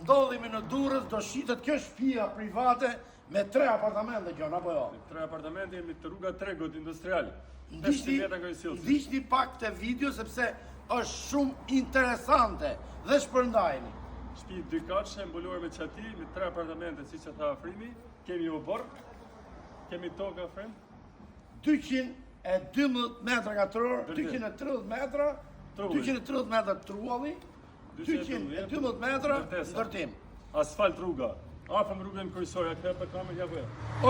ndodhemi në Durrës, do shitet kjo shtëpia private me 3 apartamente gjon apo jo? 3 apartamente jemi të rruga Tregut Industrial. Ndiqni pak të video sepse është shumë interesante dhe shpërndajni. Shtëpi 2 katëshe mbuluar me çati, me 3 apartamente siç e tha Afrimi, kemi obor, kemi tokë Afrim. 212 metra katror, 230 metra, 230 metra trualli, 212 metra ndërtim. Asfalt rruga. Afëm rrugën kryesore, këtë për kamerë ja vë.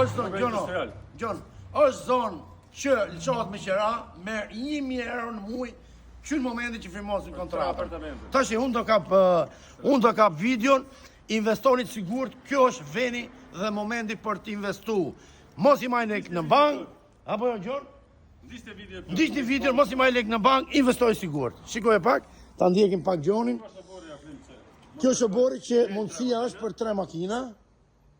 Është zonë, Gjon, është zonë që lëshohet me qira, merr 1000 euro në muaj, që në momentin që firmosin kontratën. Tash unë do kap videon, investoni të sigurt, kjo është veni dhe momenti për të investuar. Mos i majnë lek në bank, apo jo Gjon? Ndiqni video, mos i majnë lek në bank, investoj sigurt. Shikoj pak, ta ndjekim pak Gjonin. Kjo është obori që mundësia është për 3 makina.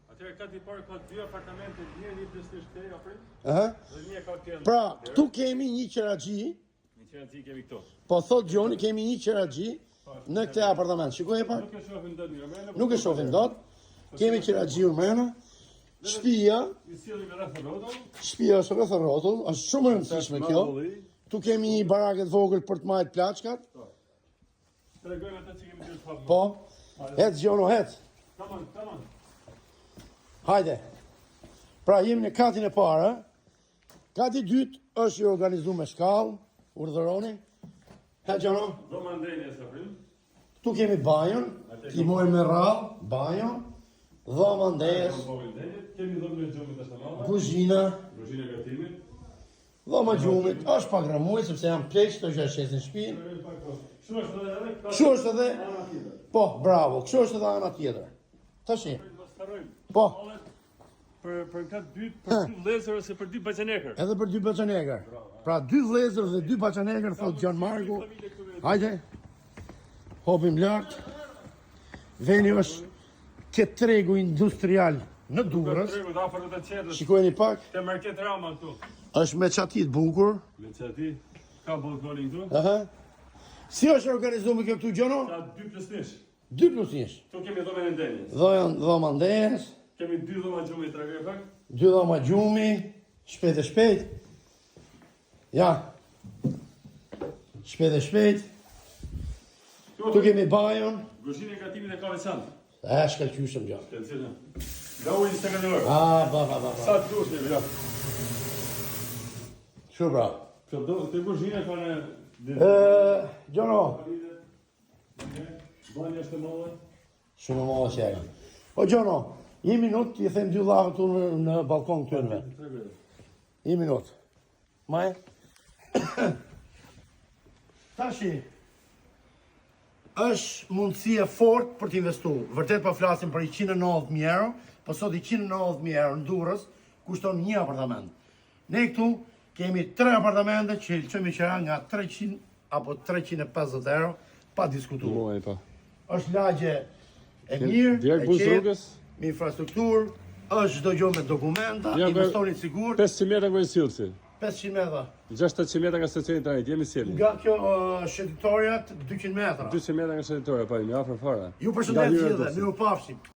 Atëherë ka ti parë ka 2 apartamente, një pjesë shtëpi Afrim. Dhe një ka tjetër. Pra, tu kemi një qeraxhi. Një qeraxhi kemi këtu. Po thot Gjoni, kemi një qeraxhi në këtë apartament. Shikoj pak. Nuk e shohim dot mirë. Nuk e shohim dot. Kemi qeraxhiun mëna. Shtëpia, i sillim rreth rrotull. Shtëpia është rreth rrotull, është shumë e rëndësishme kjo. Tu kemi një baraket vogël për të marrë plaçkat. Tregojmë atë që kemi dhënë fat. Po. Hec Gjono, hec. Tamam. Hajde. Pra jemi në katin e parë. Kati dytë është i organizuar me shkallë, urdhëroni. Ha Gjono. Dhoma ndenjes Afrim. Tu kemi banjon, ti mojë me radhë, banjon, dhoma ndenjes, kemi dhomën e gjumit të shtamalla. kuzhina, Gatimit. dhoma gjumit, është pak ramuj, sepse janë pleqë, të gjë shesin shtëpinë. Kështu është edhe, po, bravo, kështu është edhe ana tjetër. Tashi. Po. Për këtë dy, për 2 vëllezër ose për 2 baçanekër. Edhe për 2 baçanekër. Pra 2 vëllezër dhe 2 baçanekër, thot Gjan Marku. Hajde. Hopim lart. Veni është këtë tregu industrial në Durrës. Shikojeni pak. Te market Rama këtu. Është me çati të bukur. Me çati. Ka balkonin këtu. Si është organizuar me këtu Gjono? Ka 2+1. 2+1. Tu kemi dhomën e ndenjes. Dhoma ndenjes. Kemi 2 dhoma gjumi, tregoj pak. 2 dhoma gjumi, shpejt. Ja. Shpejt. Tu kemi bajon. Kuzhinë e gatimit e ka veçantë. Shkëlqyshëm Gjon. Shkëlqyshëm. Nga ujë 20 orë. Ba. Sa të dush një vira. Shumë bra. Këtë kuzhinë ka në... Gjono. Banja është të mëllë. Shumë mëllë që e. O Gjono, një minut, i them 2 lavë tu në balkon të tërve. Një minut. Maj? Tashi, është mundësia fort për t'investu. Vërtet pa flasim për 190.000 euro, po sot 190.000 euro në Durrës kushton një apartament. Ne këtu kemi 3 apartamente që qëmi qëra nga 300 apo 350 euro pa diskutuar. Është lagje e mirë, e qetë, me infrastrukturë, është çdo gjë me dokumenta, investoni sigurt. 500 metra nga Silsi. 500 metra. 600 metra nga stacioni trajnit, jemi sjellë. Nga kjo shëndetoria 200 metra. 200 metra nga shëndetoria, po jemi afër fare. Ju përshëndet gjithë, ne u pafshim.